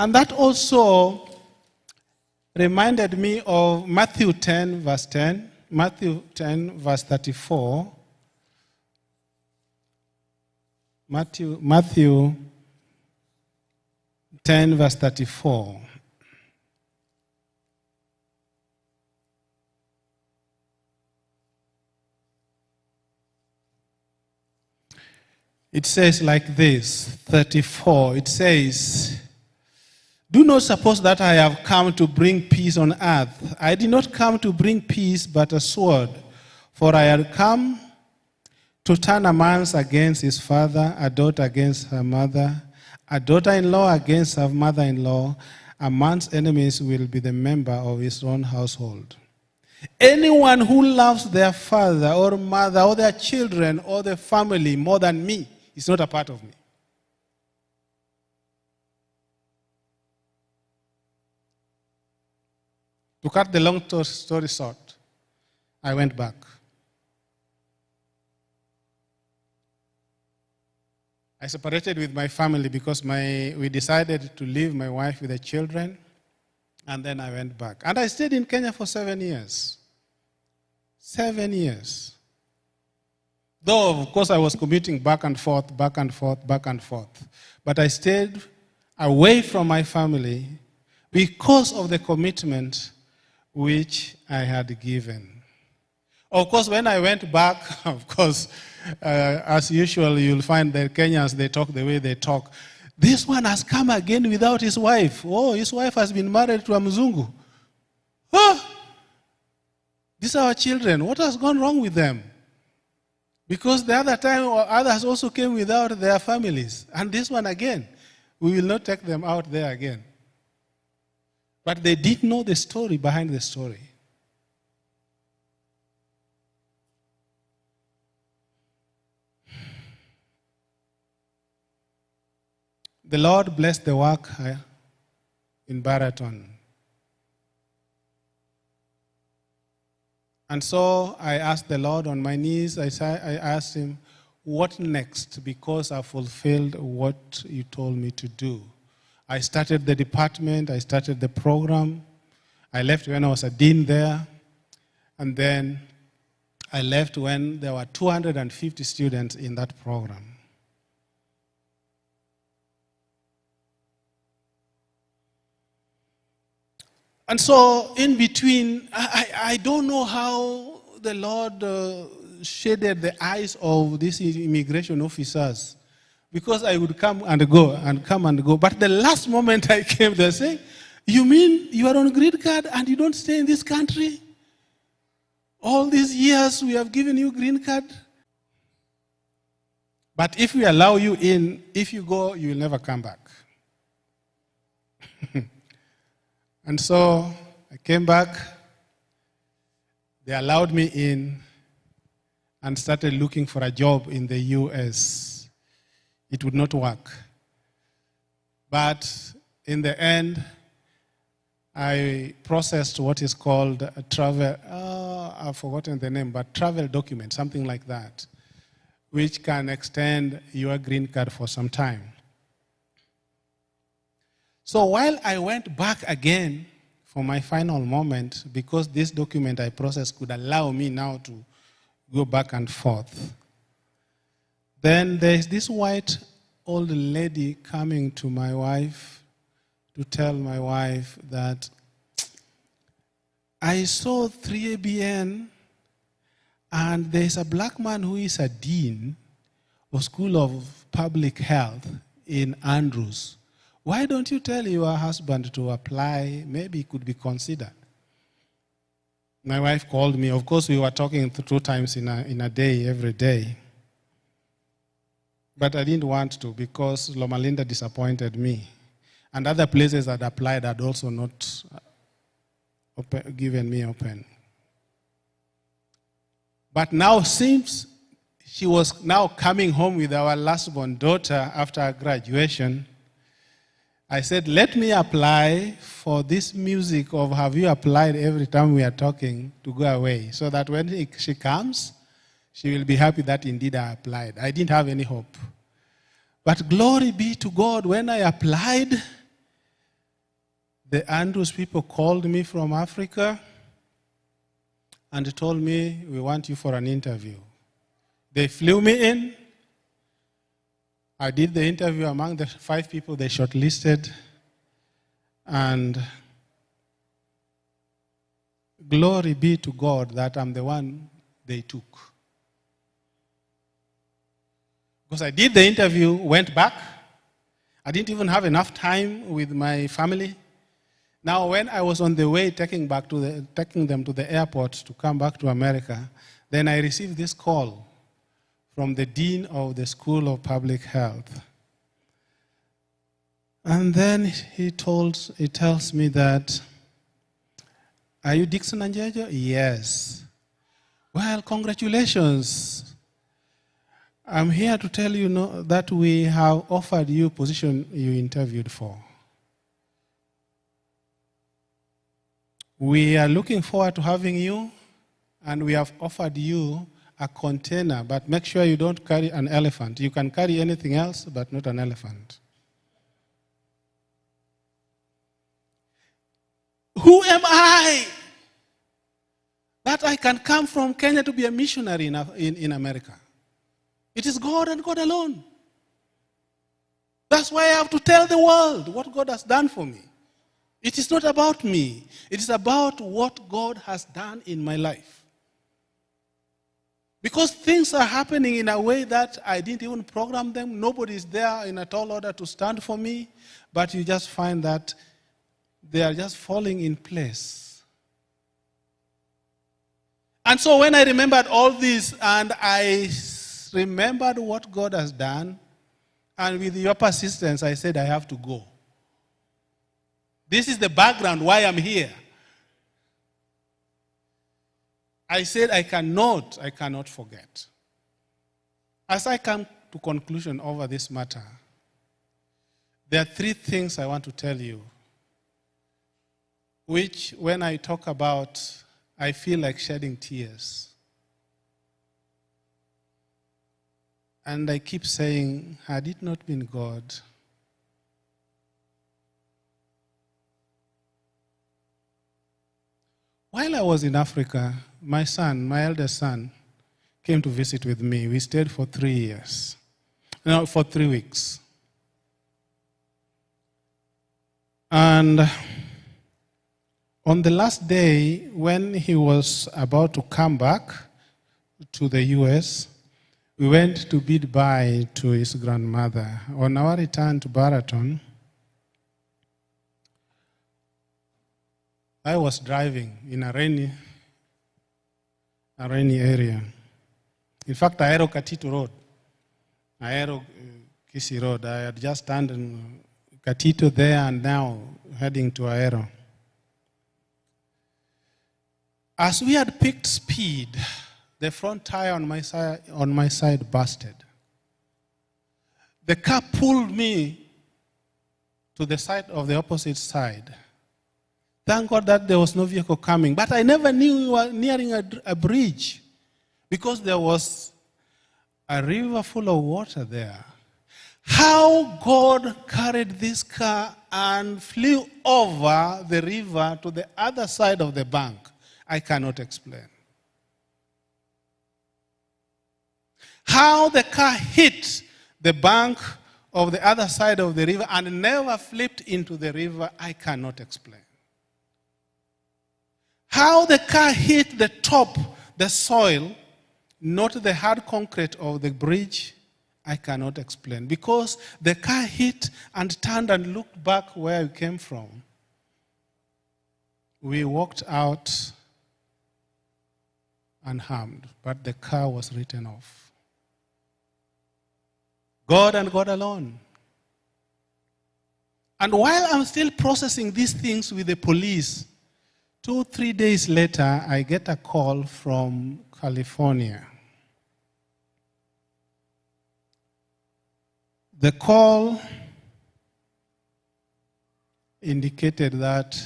And that also reminded me of Matthew 10, verse 10, Matthew 10, verse 34. Matthew 10, verse 34. It says like this, 34. It says, "Do not suppose that I have come to bring peace on earth. I did not come to bring peace, but a sword. For I had come to turn a man against his father, a daughter against her mother, a daughter-in-law against her mother-in-law. A man's enemies will be the member of his own household. Anyone who loves their father or mother or their children or their family more than me is not a part of me." To cut the long story short, I went back. I separated with my family because we decided to leave my wife with the children, and then I went back. And I stayed in Kenya for 7 years. 7 years. Though, of course, I was commuting back and forth, back and forth, back and forth. But I stayed away from my family because of the commitment which I had given. Of course, when I went back, of course, as usual, you'll find the Kenyans, they talk the way they talk. This one has come again without his wife. Oh, his wife has been married to a Mzungu. Oh, these are our children. What has gone wrong with them? Because the other time, others also came without their families. And this one again, we will not take them out there again. But they did know the story behind the story. The Lord blessed the work in Baraton. And so I asked the Lord on my knees, I asked him, what next? Because I fulfilled what you told me to do. I started the department, I started the program. I left when I was a dean there. And then I left when there were 250 students in that program. And so in between, I don't know how the Lord shaded the eyes of these immigration officers, because I would come and go and come and go. But the last moment I came, they say, "You mean you are on green card and you don't stay in this country? All these years we have given you green card. But if we allow you in, if you go, you will never come back." And so I came back. They allowed me in and started looking for a job in the US. It would not work. But in the end, I processed what is called a travel, I've forgotten the name, but travel document, something like that, which can extend your green card for some time. So while I went back again for my final moment, because this document I processed could allow me now to go back and forth, then there's this white old lady coming to my wife to tell my wife that I saw 3ABN and there's a black man who is a dean of School of Public Health in Andrews. Why don't you tell your husband to apply? Maybe it could be considered. My wife called me. Of course, we were talking 2 times in a day, every day. But I didn't want to because Loma Linda disappointed me. And other places that applied had also not given me open. But now, since she was now coming home with our last-born daughter after graduation, I said, let me apply for this music of have you applied every time we are talking to go away, so that when she comes, she will be happy that indeed I applied. I didn't have any hope. But glory be to God, when I applied, The Andrews people called me from Africa and told me, we want you for an interview. They flew me in. I did the interview among the 5 people they shortlisted. And glory be to God that I'm the one they took. Because I did the interview, went back. I didn't even have enough time with my family. Now, when I was on the way taking them to the airport to come back to America, then I received this call from the dean of the School of Public Health. And then he tells me that, are you Dixon Anjejo? Yes. Well, congratulations. I'm here to tell you that we have offered you a position you interviewed for. We are looking forward to having you, and we have offered you a container, but make sure you don't carry an elephant. You can carry anything else, but not an elephant. Who am I that I can come from Kenya to be a missionary in America? It is God and God alone. That's why I have to tell the world what God has done for me. It is not about me. It is about what God has done in my life. Because things are happening in a way that I didn't even program them. Nobody is there in a tall order to stand for me. But you just find that they are just falling in place. And so when I remembered all this and I remembered what God has done, and with your persistence, I said I have to go. This is the background why I'm here. I said I cannot forget. As I come to conclusion over this matter, there are 3 things I want to tell you, which when I talk about, I feel like shedding tears. And I keep saying, had it not been God, while I was in Africa, my eldest son, came to visit with me. We stayed for 3 years. No, for 3 weeks. And on the last day, when he was about to come back to the U.S., we went to bid bye to his grandmother. On our return to Baraton, I was driving in a rainy area. In fact, Aero Katito Road, Aero Kisi Road. I had just turned in Katito there and now heading to Aero. As we had picked speed, the front tire on my side busted. The car pulled me to the side of the opposite side. Thank God that there was no vehicle coming. But I never knew we were nearing a bridge because there was a river full of water there. How God carried this car and flew over the river to the other side of the bank, I cannot explain. How the car hit the bank of the other side of the river and never flipped into the river, I cannot explain. How the car hit the top, the soil, not the hard concrete of the bridge, I cannot explain. Because the car hit and turned and looked back where we came from. We walked out unharmed, but the car was written off. God and God alone. And while I'm still processing these things with the police, 2-3 days later, I get a call from California. The call indicated that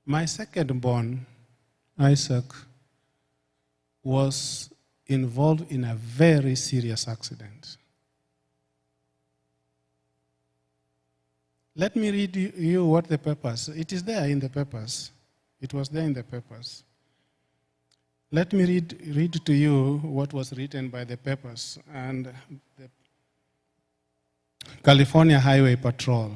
my second-born, Isaac, was involved in a very serious accident. Let me read you what the papers. It is there in the papers. It was there in the papers. Let me read to you what was written by the papers and the California Highway Patrol.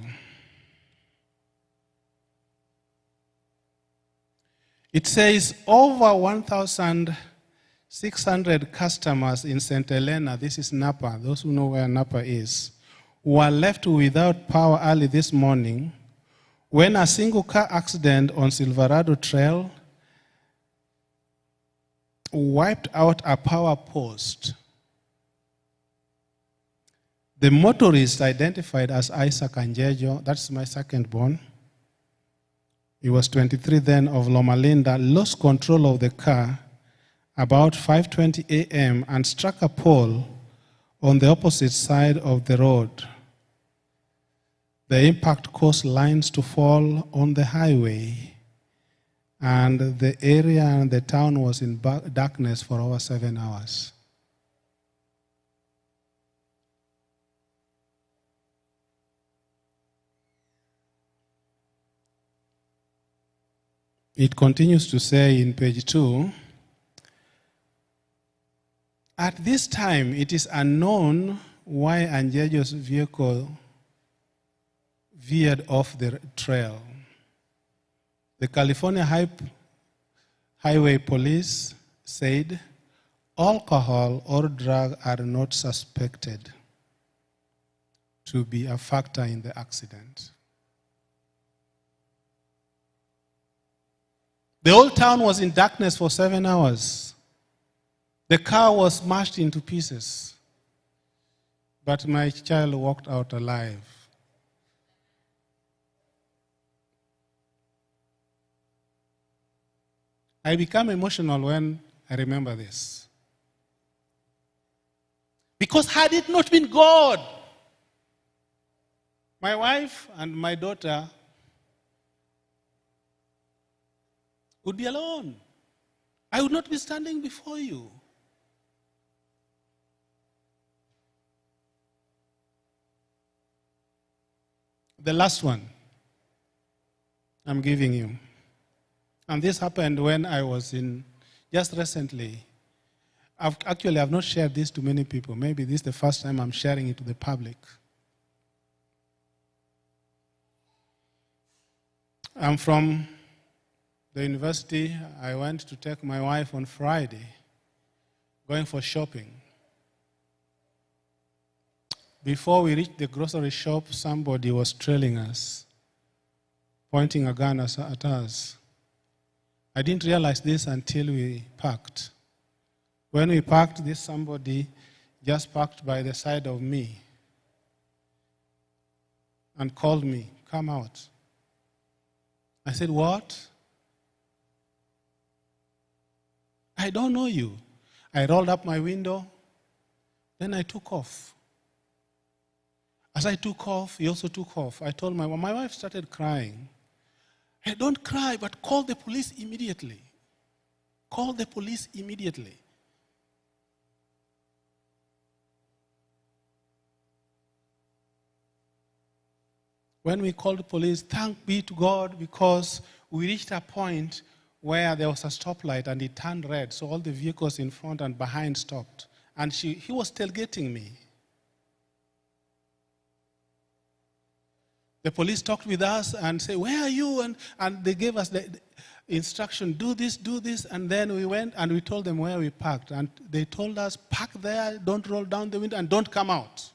It says over 1,600 customers in St. Helena, this is Napa, those who know where Napa is, were left without power early this morning when a single car accident on Silverado Trail wiped out a power post. The motorist, identified as Isaac Anjejo, that's my second born, he was 23 then, of Loma Linda, lost control of the car about 5:20 a.m. and struck a pole on the opposite side of the road. The impact caused lines to fall on the highway, and the area and the town was in darkness for over 7 hours. It continues to say in page 2, at this time it is unknown why Anjejo's vehicle veered off the trail. The California Highway Police said alcohol or drug are not suspected to be a factor in the accident. The whole town was in darkness for 7 hours. The car was smashed into pieces. But my child walked out alive. I become emotional when I remember this. Because had it not been God, my wife and my daughter would be alone. I would not be standing before you. The last one I'm giving you. And this happened when I was just recently. I've not shared this to many people. Maybe this is the first time I'm sharing it to the public. I'm from the university. I went to take my wife on Friday, going for shopping. Before we reached the grocery shop, somebody was trailing us, pointing a gun at us. I didn't realize this until we parked. When we parked, this somebody just parked by the side of me and called me, come out. I said, what? I don't know you. I rolled up my window, then I took off. As I took off, he also took off. I told my wife started crying. Hey, don't cry, but call the police immediately. Call the police immediately. When we called the police, thank be to God, because we reached a point where there was a stoplight and it turned red, so all the vehicles in front and behind stopped. And he was tailgating me. The police talked with us and said, where are you? And they gave us the instruction, do this, and then we went and we told them where we parked. And they told us, park there, don't roll down the window, and don't come out.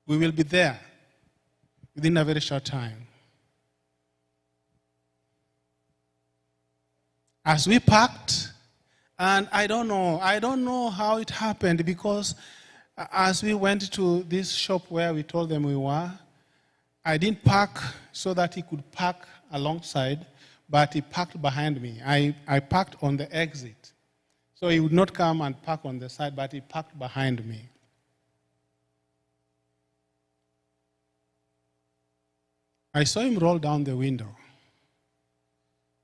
We will be there within a very short time. As we parked, and I don't know how it happened, because as we went to this shop where we told them we were, I didn't park so that he could park alongside, but he parked behind me. I parked on the exit. So he would not come and park on the side, but he parked behind me. I saw him roll down the window.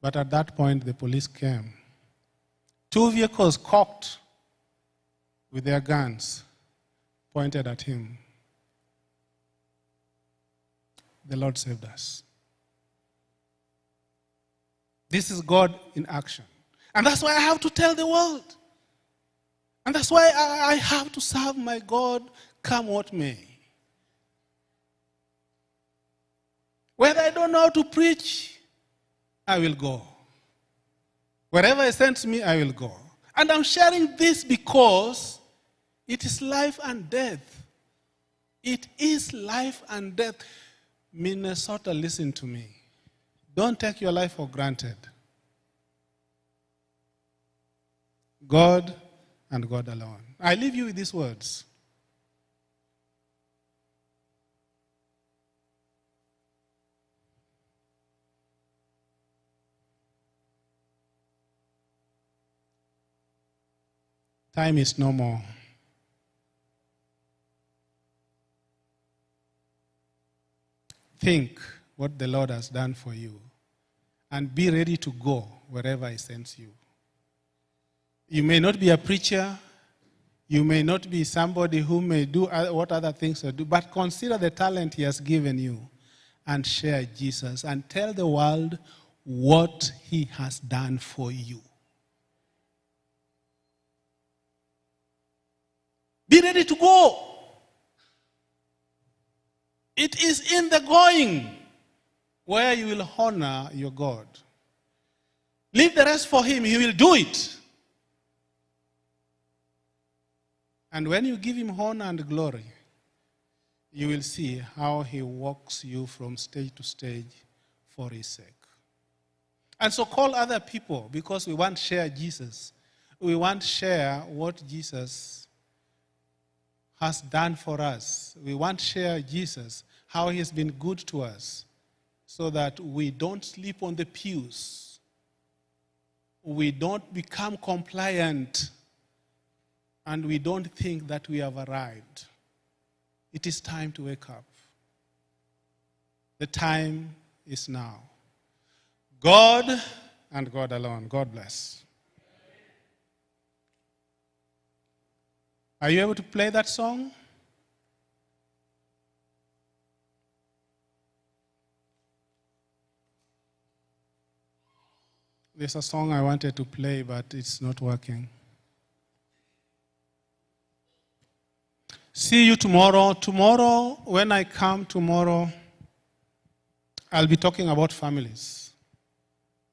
But at that point, the police came. 2 vehicles cocked with their guns pointed at him. the Lord saved us. This is God in action. And that's why I have to tell the world. And that's why I have to serve my God, come what may. Whether I don't know how to preach, I will go. Wherever He sends me, I will go. And I'm sharing this because it is life and death. It is life and death. Minnesota, listen to me. Don't take your life for granted. God and God alone. I leave you with these words. Time is no more. Think what the Lord has done for you and be ready to go wherever He sends you. You may not be a preacher. You may not be somebody who may do what other things are do, but consider the talent He has given you and share Jesus and tell the world what He has done for you. Be ready to go. It is in the going where you will honor your God. Leave the rest for Him. He will do it. And when you give Him honor and glory, you will see how He walks you from stage to stage for His sake. And so call other people, because we want to share Jesus. We want to share what Jesus has done for us. We want to share Jesus, how He has been good to us, so that we don't sleep on the pews. We don't become compliant, and we don't think that we have arrived. It is time to wake up. The time is now. God and God alone. God bless. Are you able to play that song? There's a song I wanted to play, but it's not working. See you tomorrow. Tomorrow, when I come tomorrow, I'll be talking about families.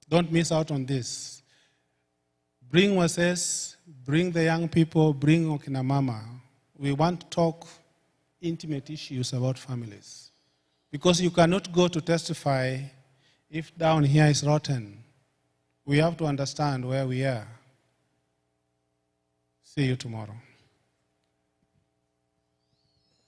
Don't miss out on this. Bring Moses, bring the young people, bring Okinamama. We want to talk intimate issues about families. Because you cannot go to testify if down here is rotten. We have to understand where we are. See you tomorrow.